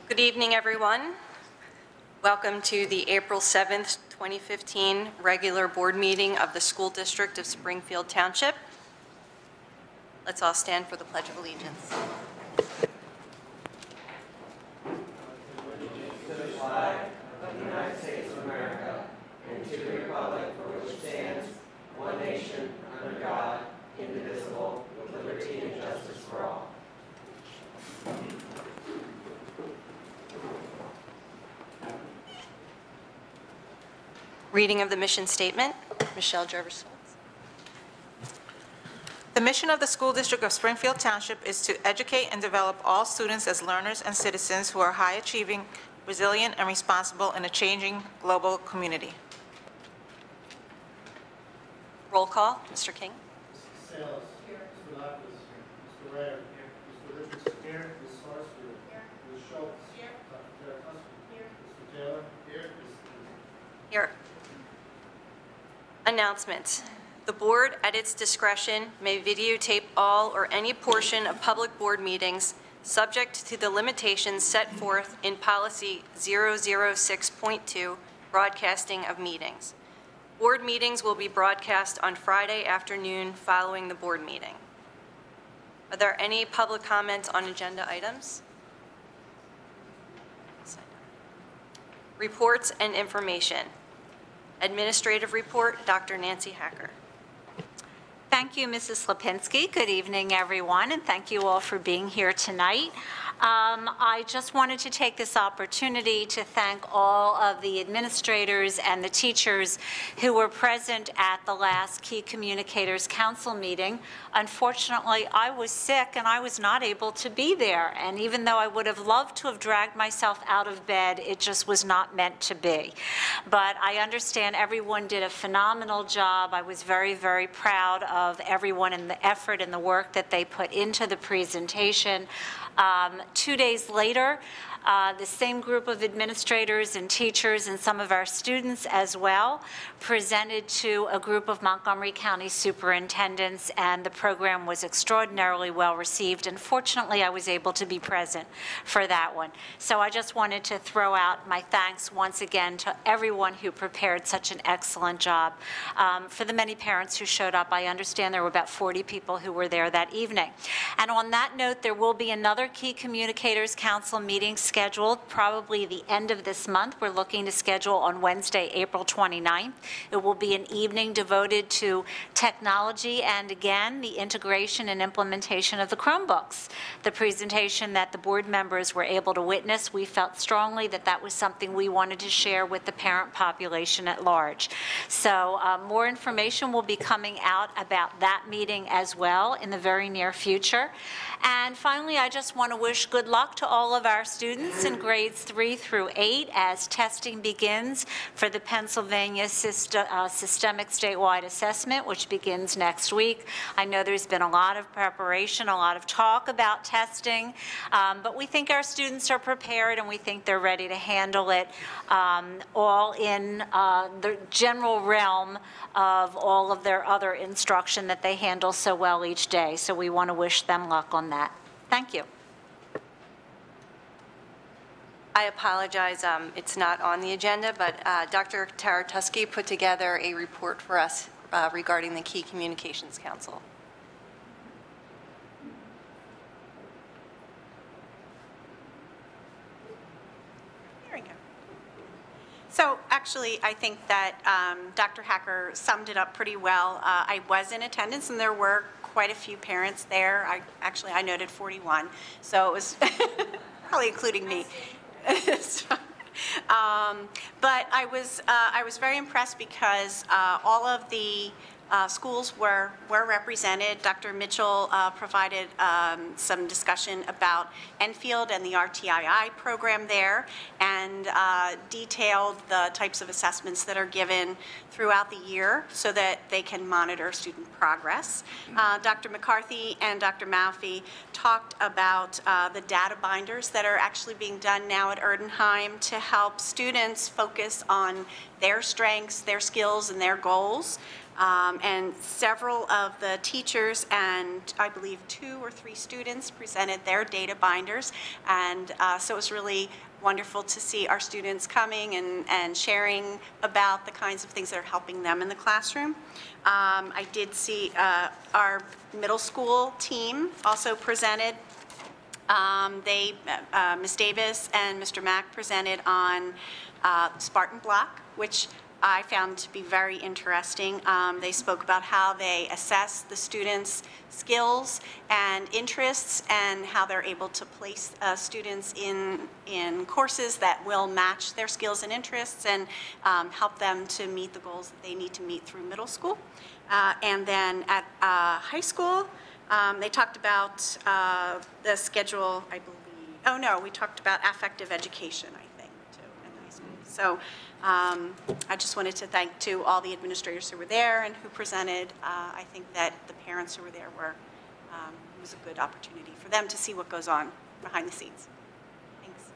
Good evening, everyone. Welcome to the April 7th, 2015 regular board meeting of the School District of Springfield Township. Let's all stand for the Pledge of Allegiance. To the flag of the United States of America and to the republic for which it stands, one nation, under God, indivisible, with liberty and justice for all. Reading of the mission statement, Michelle Jervis. The mission of the School District of Springfield Township is to educate and develop all students as learners and citizens who are high-achieving, resilient, and responsible in a changing global community. Roll call, Mr. King. Mrs. Salas. Here. Mr. Lopez. Here. Mr. Rare. Here. Mr. Richardson. Here. Ms. Sarsfield. Here. Ms. Schultz. Here. Dr. Taratuski. Here. Mr. Taylor. Here. Ms. Here. Announcements. The board, at its discretion, may videotape all or any portion of public board meetings subject to the limitations set forth in Policy 006.2, Broadcasting of Meetings. Board meetings will be broadcast on Friday afternoon following the board meeting. Are there any public comments on agenda items? Reports and information. Administrative report, Dr. Nancy Hacker. Thank you, Mrs. Lipinski. Good evening, everyone, and thank you all for being here tonight. I just wanted to take this opportunity to thank all of the administrators and the teachers who were present at the last Key Communicators Council meeting. Unfortunately, I was sick and I was not able to be there, and even though I would have loved to have dragged myself out of bed, it just was not meant to be. But I understand everyone did a phenomenal job. I was very, very proud of everyone and the effort and the work that they put into the presentation. 2 days later, the same group of administrators and teachers and some of our students as well presented to a group of Montgomery County superintendents, and the program was extraordinarily well received, and fortunately I was able to be present for that one. So I just wanted to throw out my thanks once again to everyone who prepared such an excellent job. For the many parents who showed up, I understand there were about 40 people who were there that evening. And on that note, there will be another Key Communicators Council meeting scheduled probably the end of this month. We're looking to schedule on Wednesday, April 29th. It will be an evening devoted to technology and, again, the integration and implementation of the Chromebooks. The presentation that the board members were able to witness, we felt strongly that that was something we wanted to share with the parent population at large. So more information will be coming out about that meeting as well in the very near future. And finally, I just want to wish good luck to all of our students in grades 3 through 8 as testing begins for the Pennsylvania Systemic Statewide Assessment, which begins next week. I know there's been a lot of preparation, a lot of talk about testing, but we think our students are prepared and we think they're ready to handle it all in the general realm of all of their other instruction that they handle so well each day. So we want to wish them luck on that. Thank you. I apologize, it's not on the agenda, but Dr. Taratuski put together a report for us regarding the Key Communications Council. There we go. So actually, I think that Dr. Hacker summed it up pretty well. I was in attendance, and there were quite a few parents there. I noted 41, so it was probably including me. But I was very impressed because all of the schools were represented. Dr. Mitchell provided some discussion about Enfield and the RTII program there, and detailed the types of assessments that are given throughout the year so that they can monitor student progress. Dr. McCarthy and Dr. Malfi talked about the data binders that are actually being done now at Erdenheim to help students focus on their strengths, their skills, and their goals. And several of the teachers and I believe 2 or 3 students presented their data binders. And so it was really wonderful to see our students coming and sharing about the kinds of things that are helping them in the classroom. I did see our middle school team also presented. Ms. Davis and Mr. Mack presented on Spartan Block, which I found to be very interesting. They spoke about how they assess the students' skills and interests and how they're able to place students in courses that will match their skills and interests and help them to meet the goals that they need to meet through middle school. And then at high school, they talked about the schedule, I believe. Oh, no, we talked about affective education, I think, too, in high school. So I just wanted to thank all the administrators who were there and who presented. I think that the parents who were there it was a good opportunity for them to see what goes on behind the scenes. Thanks.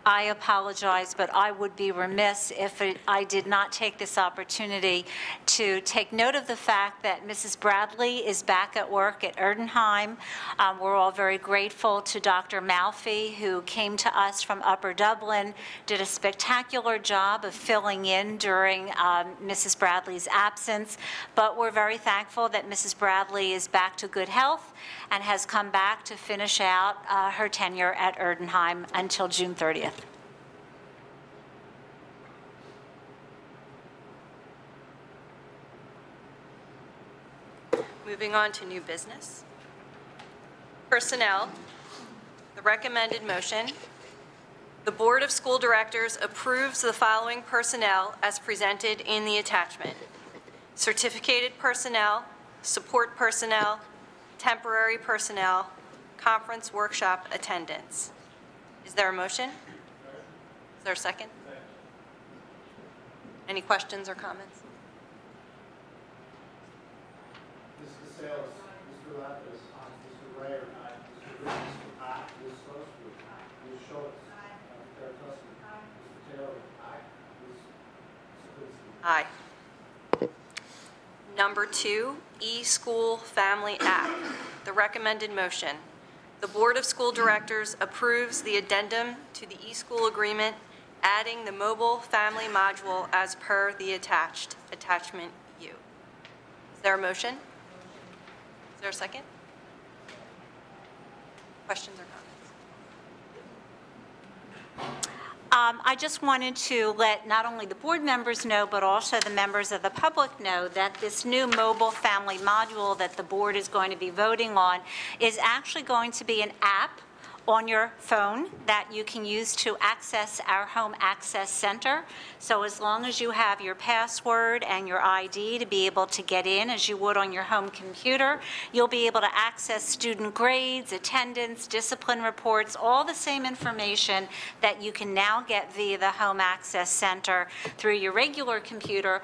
I apologize, but I would be remiss if I did not take this opportunity to take note of the fact that Mrs. Bradley is back at work at Erdenheim. We're all very grateful to Dr. Malfi, who came to us from Upper Dublin, did a spectacular job of filling in during Mrs. Bradley's absence, but we're very thankful that Mrs. Bradley is back to good health and has come back to finish out her tenure at Erdenheim until June 30th. Moving on to new business. Personnel, the recommended motion. The Board of School Directors approves the following personnel as presented in the attachment: certificated personnel, support personnel, temporary personnel, conference workshop attendance. Is there a motion? Is there a second? Any questions or comments? Mr. Sales, Mr. Lapis, Mr. Ray, Mr. Richardson, Ms. Sarsfield, Ms. Schultz, Dr. Tussman, Mr. Taylor, Ms. Sapinski. Aye. Number 2, e-school family app. The recommended motion. The Board of School Directors approves the addendum to the e-school agreement, adding the mobile family module as per the attachment U. Is there a motion? Is there a second? Questions or comments? I just wanted to let not only the board members know, but also the members of the public know that this new mobile family module that the board is going to be voting on is actually going to be an app on your phone that you can use to access our Home Access Center. So as long as you have your password and your ID to be able to get in as you would on your home computer, you'll be able to access student grades, attendance, discipline reports, all the same information that you can now get via the Home Access Center through your regular computer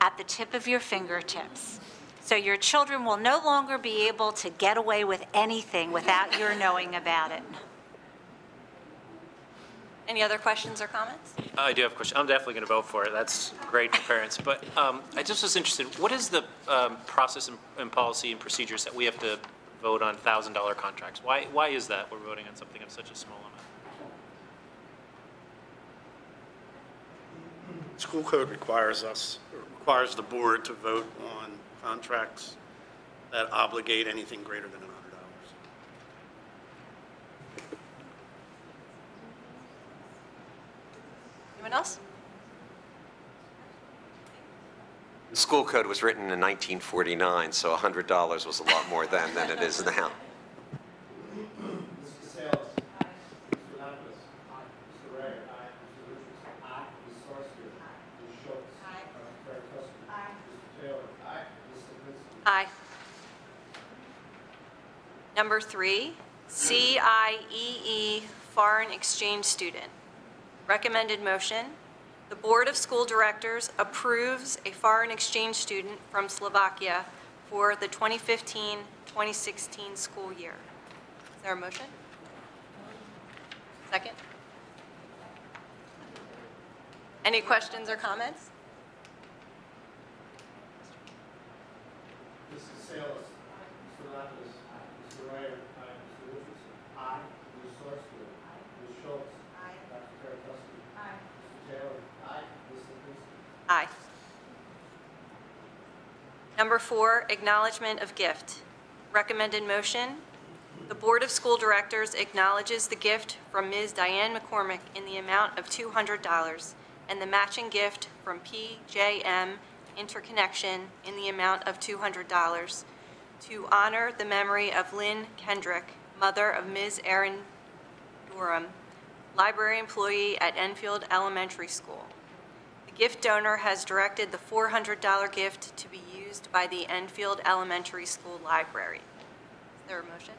at the tip of your fingertips. So your children will no longer be able to get away with anything without your knowing about it. Any other questions or comments? I do have a question. I'm definitely going to vote for it. That's great for parents. But I just was interested, what is the process and policy and procedures that we have to vote on $1,000 contracts? Why is that we're voting on something of such a small amount? School code requires the board to vote on contracts that obligate anything greater than $100. Anyone else? The school code was written in 1949, so $100 was a lot more then than it is now. Mr. Sales, Mr. Lapis, Mr. Ray, Mr. Richardson, Ms. Sarsfield, Ms. Schultz, Dr. Tussman, Mr. Taylor, Ms. Sapinski. Aye. Number 3, CIEE foreign exchange student. Recommended motion. The Board of School Directors approves a foreign exchange student from Slovakia for the 2015-2016 school year. Is there a motion? Second? Any questions or comments? Mrs. Salas. Mr. Lapis. Mr. Ryder. Mr. Richardson. Ms. Sarsfield. Ms. Schultz. Dr. Karatowski. Mr. Taylor. Ms. Lipinski. Aye. Number 4, acknowledgement of gift. Recommended motion, the Board of School Directors acknowledges the gift from Ms. Diane McCormick in the amount of $200 and the matching gift from PJM Interconnection in the amount of $200 to honor the memory of Lynn Kendrick, mother of Ms. Erin Durham, library employee at Enfield Elementary School. The gift donor has directed the $400 gift to be used by the Enfield Elementary School Library. Is there a motion?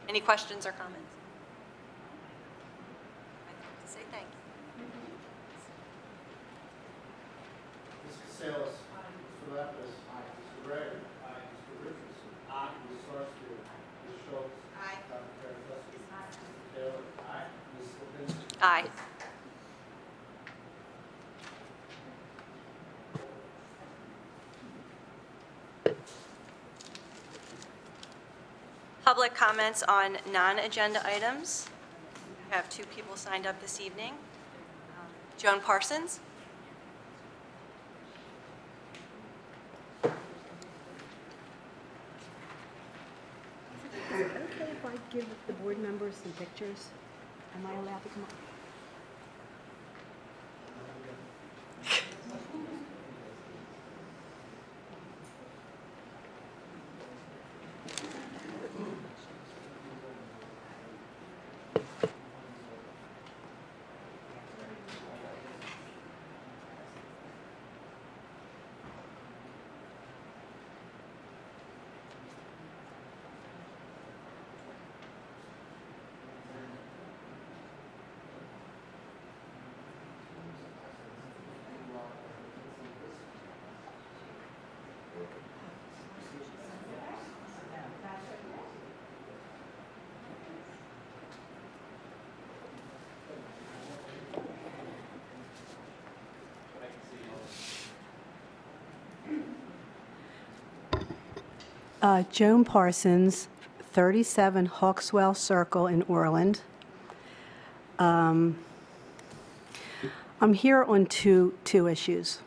Any questions or comments? I'd like to say thank you. Mrs. Salas. Mr. Lapis. Mr. Ryder. Mr. Richardson. Ms. Sarsfield. Ms. Schultz. Dr. Karatowski. Mr. Taylor. Ms. Lipinski. Aye. Public comments on non-agenda items. We have 2 people signed up this evening. Joan Parsons. Is it okay if I give the board members some pictures? Am I allowed to come up? Joan Parsons, 37 Hawkswell Circle in Orland. I'm here on two issues.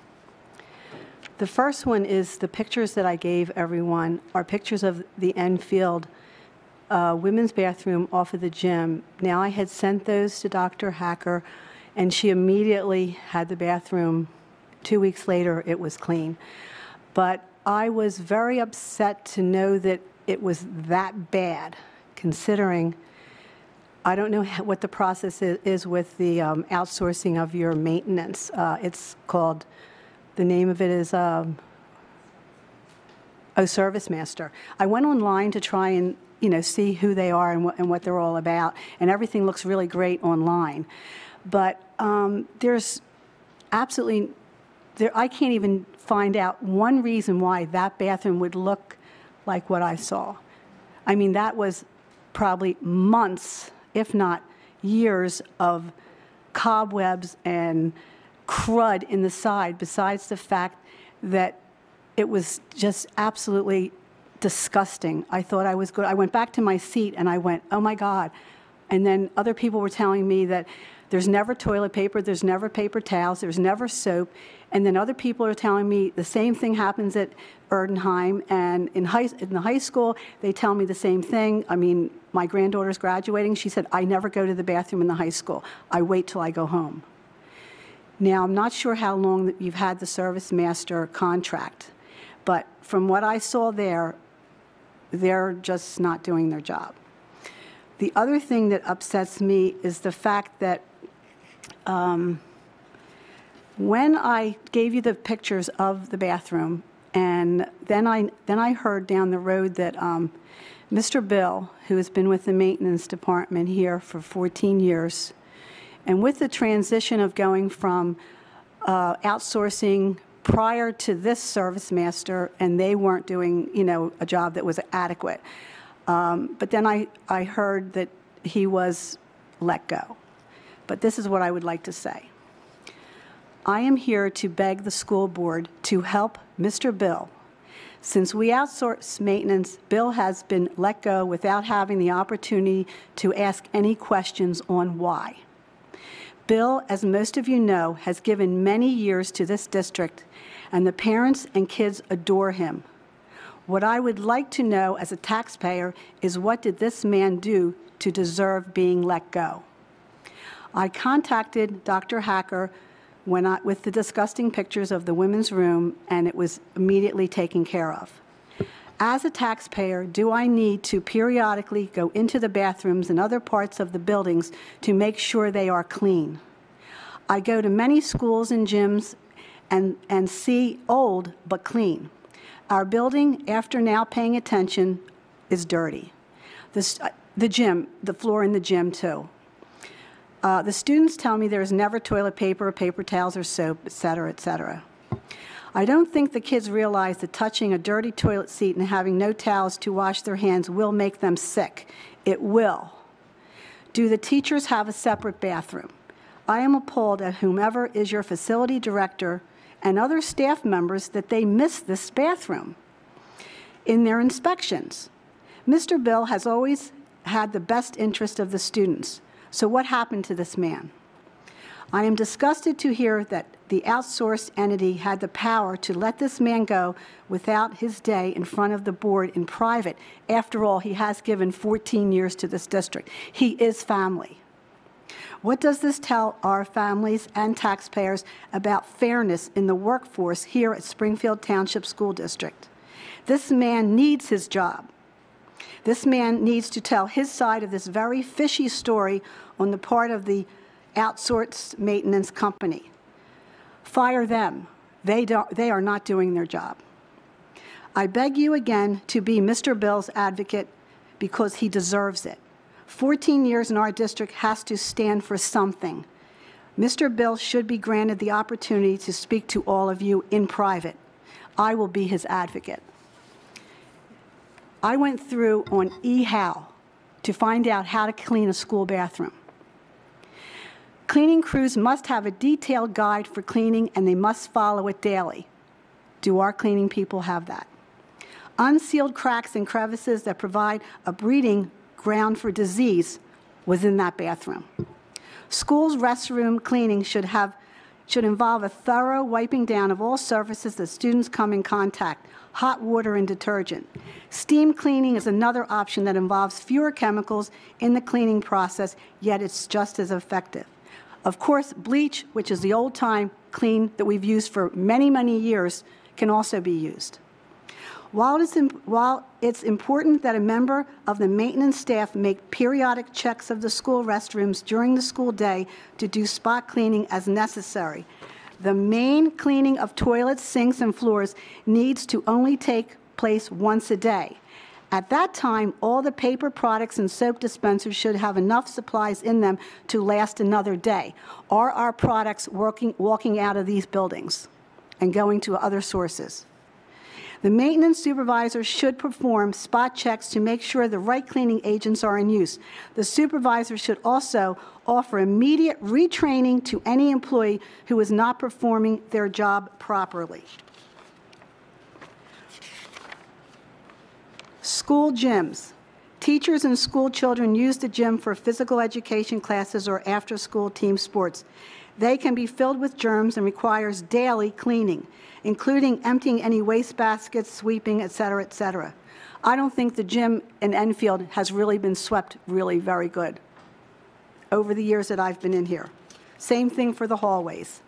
The first one is the pictures that I gave everyone are pictures of the Enfield women's bathroom off of the gym. Now, I had sent those to Dr. Hacker, and she immediately had the bathroom. 2 weeks later, it was clean. But I was very upset to know that it was that bad, considering I don't know what the process is with the outsourcing of your maintenance. It's called, the name of it is Service Master. I went online to try and see who they are and what they're all about, and everything looks really great online. But there's absolutely, I can't even find out one reason why that bathroom would look like what I saw. I mean, that was probably months, if not years, of cobwebs and crud in the side, besides the fact that it was just absolutely disgusting. I thought I was good. I went back to my seat and I went, oh my God. And then other people were telling me that there's never toilet paper, there's never paper towels, there's never soap. And then other people are telling me the same thing happens at Erdenheim. And in the high school, they tell me the same thing. I mean, my granddaughter's graduating. She said, I never go to the bathroom in the high school. I wait till I go home. Now, I'm not sure how long that you've had the Service Master contract, but from what I saw there, they're just not doing their job. The other thing that upsets me is the fact that when I gave you the pictures of the bathroom, and then I heard down the road that Mr. Bill, who has been with the maintenance department here for 14 years, and with the transition of going from outsourcing prior to this Service Master, and they weren't doing, a job that was adequate. But then I heard that he was let go. But this is what I would like to say. I am here to beg the school board to help Mr. Bill. Since we outsource maintenance, Bill has been let go without having the opportunity to ask any questions on why. Bill, as most of you know, has given many years to this district, and the parents and kids adore him. What I would like to know as a taxpayer is, what did this man do to deserve being let go? I contacted Dr. Hacker with the disgusting pictures of the women's room, and it was immediately taken care of. As a taxpayer, do I need to periodically go into the bathrooms and other parts of the buildings to make sure they are clean? I go to many schools and gyms and see old but clean. Our building, after now paying attention, is dirty. The gym, the floor in the gym too. The students tell me there's never toilet paper, paper towels, or soap, et cetera, et cetera. I don't think the kids realize that touching a dirty toilet seat and having no towels to wash their hands will make them sick. It will. Do the teachers have a separate bathroom? I am appalled at whomever is your facility director and other staff members that they miss this bathroom in their inspections. Mr. Bill has always had the best interest of the students. So what happened to this man? I am disgusted to hear that the outsourced entity had the power to let this man go without his day in front of the board in private. After all, he has given 14 years to this district. He is family. What does this tell our families and taxpayers about fairness in the workforce here at Springfield Township School District? This man needs his job. This man needs to tell his side of this very fishy story on the part of the outsourced maintenance company. Fire them. They are not doing their job. I beg you again to be Mr. Bill's advocate because he deserves it. 14 years in our district has to stand for something. Mr. Bill should be granted the opportunity to speak to all of you in private. I will be his advocate. I went through on eHow to find out how to clean a school bathroom. Cleaning crews must have a detailed guide for cleaning, and they must follow it daily. Do our cleaning people have that? Unsealed cracks and crevices that provide a breeding ground for disease was in that bathroom. Schools' restroom cleaning should involve a thorough wiping down of all surfaces that students come in contact, hot water and detergent. Steam cleaning is another option that involves fewer chemicals in the cleaning process, yet it's just as effective. Of course, bleach, which is the old-time clean that we've used for many, many years, can also be used. While it's important that a member of the maintenance staff make periodic checks of the school restrooms during the school day to do spot cleaning as necessary, the main cleaning of toilets, sinks, and floors needs to only take place once a day. At that time, all the paper products and soap dispensers should have enough supplies in them to last another day. Are our products walking out of these buildings and going to other sources? The maintenance supervisor should perform spot checks to make sure the right cleaning agents are in use. The supervisor should also offer immediate retraining to any employee who is not performing their job properly. School gyms. Teachers and school children use the gym for physical education classes or after-school team sports. They can be filled with germs and requires daily cleaning, including emptying any waste baskets, sweeping, et cetera, et cetera. I don't think the gym in Enfield has really been swept really very good over the years that I've been in here. Same thing for the hallways.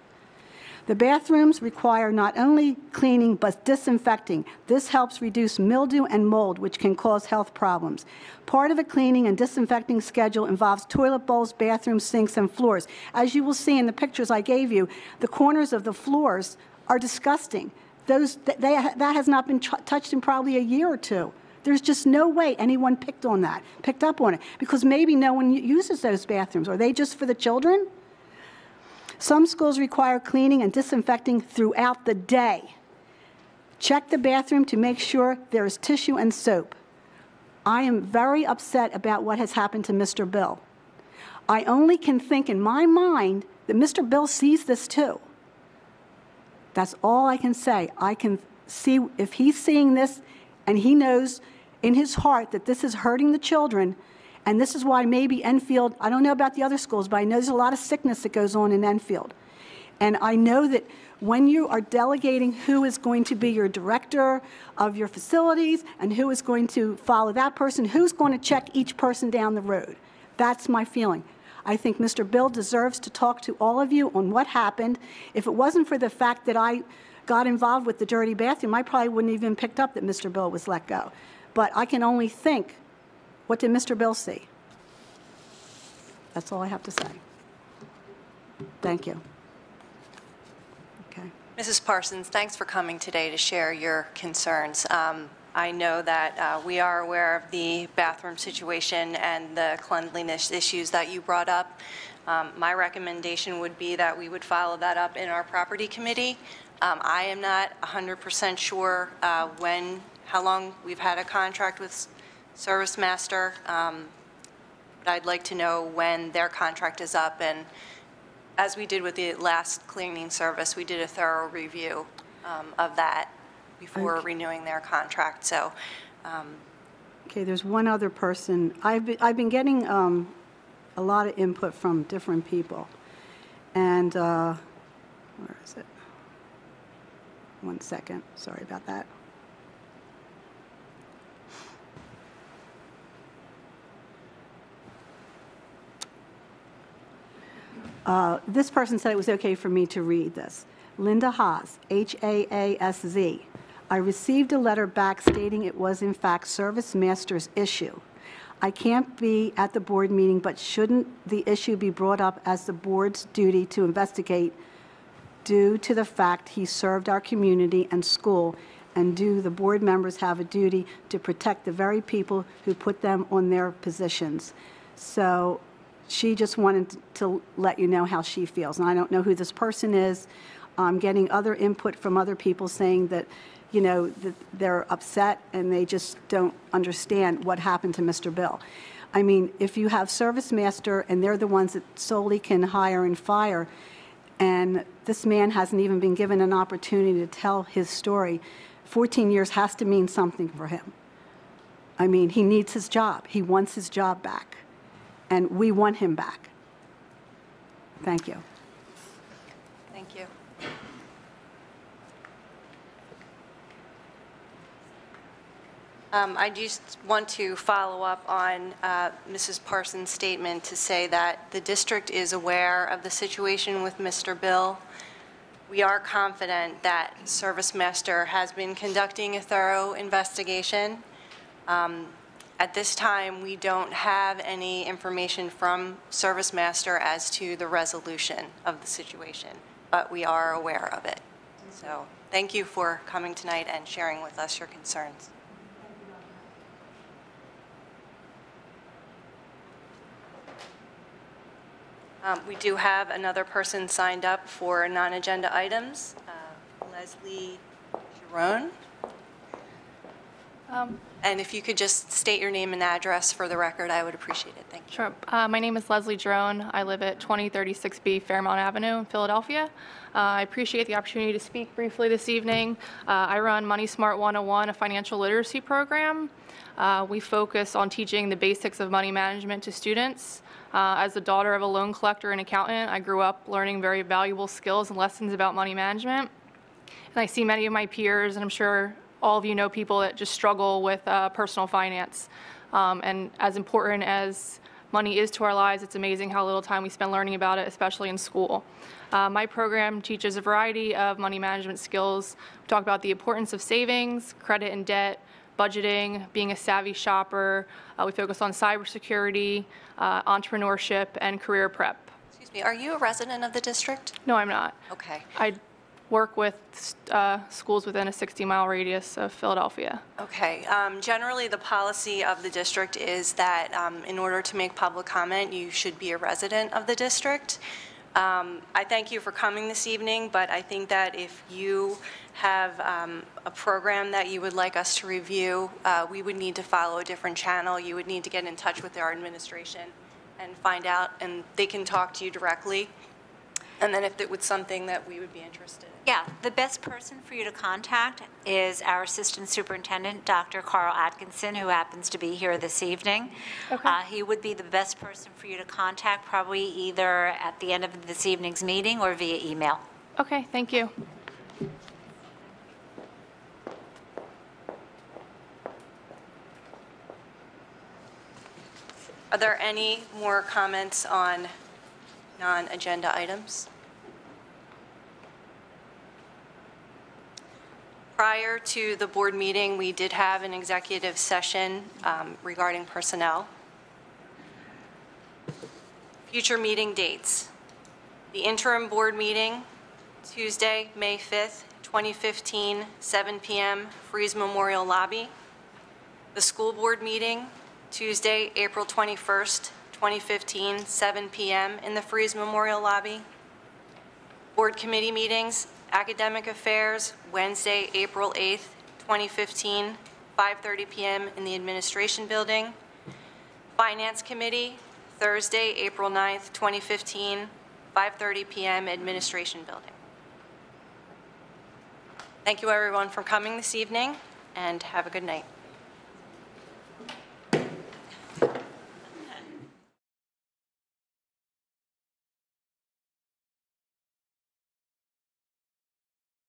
The bathrooms require not only cleaning but disinfecting. This helps reduce mildew and mold, which can cause health problems. Part of a cleaning and disinfecting schedule involves toilet bowls, bathrooms, sinks, and floors. As you will see in the pictures I gave you, the corners of the floors are disgusting. That has not been touched in probably a year or two. There's just no way anyone picked up on it, because maybe no one uses those bathrooms. Are they just for the children? Some schools require cleaning and disinfecting throughout the day. Check the bathroom to make sure there is tissue and soap. I am very upset about what has happened to Mr. Bill. I only can think in my mind that Mr. Bill sees this too. That's all I can say. I can see if he's seeing this and he knows in his heart that this is hurting the children, and this is why maybe Enfield, I don't know about the other schools, but I know there's a lot of sickness that goes on in Enfield. And I know that when you are delegating who is going to be your director of your facilities and who is going to follow that person, who's going to check each person down the road. That's my feeling. I think Mr. Bill deserves to talk to all of you on what happened. If it wasn't for the fact that I got involved with the dirty bathroom, I probably wouldn't even picked up that Mr. Bill was let go. But I can only think, what did Mr. Bill see? That's all I have to say. Thank you. Okay. Mrs. Parsons, thanks for coming today to share your concerns. I know that we are aware of the bathroom situation and the cleanliness issues that you brought up. My recommendation would be that we would follow that up in our property committee. I am not 100% sure how long we've had a contract with Service Master, but I'd like to know when their contract is up. And as we did with the last cleaning service, we did a thorough review of that before renewing their contract. So, okay, there's one other person. I've been getting a lot of input from different people, and where is it? 1 second. Sorry about that. This person said it was okay for me to read this. Linda Haas, H-A-A-S-Z. I received a letter back stating it was, in fact, Service Master's issue. I can't be at the board meeting, but shouldn't the issue be brought up as the board's duty to investigate due to the fact he served our community and school, and do the board members have a duty to protect the very people who put them on their positions? So she just wanted to let you know how she feels. And I don't know who this person is. I'm getting other input from other people saying that, you know, that they're upset and they just don't understand what happened to Mr. Bill. I mean, if you have Service Master and they're the ones that solely can hire and fire, and this man hasn't even been given an opportunity to tell his story, 14 years has to mean something for him. I mean, he needs his job. He wants his job back. And we want him back. Thank you. thank you. I just want to follow up on Mrs. Parsons' statement to say that the district is aware of the situation with Mr. Bill. We are confident that Service Master has been conducting a thorough investigation. At this time, we don't have any information from Service Master as to the resolution of the situation, but we are aware of it. So thank you for coming tonight and sharing with us your concerns. We do have another person signed up for non-agenda items, Leslie Jerome. And if you could just state your name and address for the record, I would appreciate it. Thank you. Sure. My name is Leslie Drone. I live at 2036B Fairmount Avenue in Philadelphia. I appreciate the opportunity to speak briefly this evening. I run Money Smart 101, a financial literacy program. We focus on teaching the basics of money management to students. As the daughter of a loan collector and accountant, I grew up learning very valuable skills and lessons about money management. And I see many of my peers, and I'm sure all of you know people that just struggle with personal finance. And as important as money is to our lives, it's amazing how little time we spend learning about it, especially in school. My program teaches a variety of money management skills. We talk about the importance of savings, credit and debt, budgeting, being a savvy shopper. We focus on cybersecurity, entrepreneurship, and career prep. Excuse me, are you a resident of the district? No, I'm not. Okay. I work with schools within a 60-mile radius of Philadelphia. Okay. Generally, the policy of the district is that in order to make public comment, you should be a resident of the district. I thank you for coming this evening, but I think that if you have a program that you would like us to review, we would need to follow a different channel. You would need to get in touch with our administration and find out, and they can talk to you directly. And then if it was something that we would be interested in. Yeah, the best person for you to contact is our Assistant Superintendent, Dr. Carl Atkinson, who happens to be here this evening. Okay. He would be the best person for you to contact, probably either at the end of this evening's meeting or via email. Okay, thank you. Are there any more comments on non-agenda items? Prior to the board meeting, we did have an executive session regarding personnel. Future meeting dates. The interim board meeting, Tuesday, May 5th, 2015, 7 p.m., Freeze Memorial Lobby. The school board meeting, Tuesday, April 21st, 2015, 7 p.m. in the Freeze Memorial Lobby. Board committee meetings, Academic Affairs, Wednesday, April 8th, 2015, 5:30 p.m. in the Administration Building. Finance Committee, Thursday, April 9th, 2015, 5:30 p.m. Administration Building. Thank you, everyone, for coming this evening, and have a good night.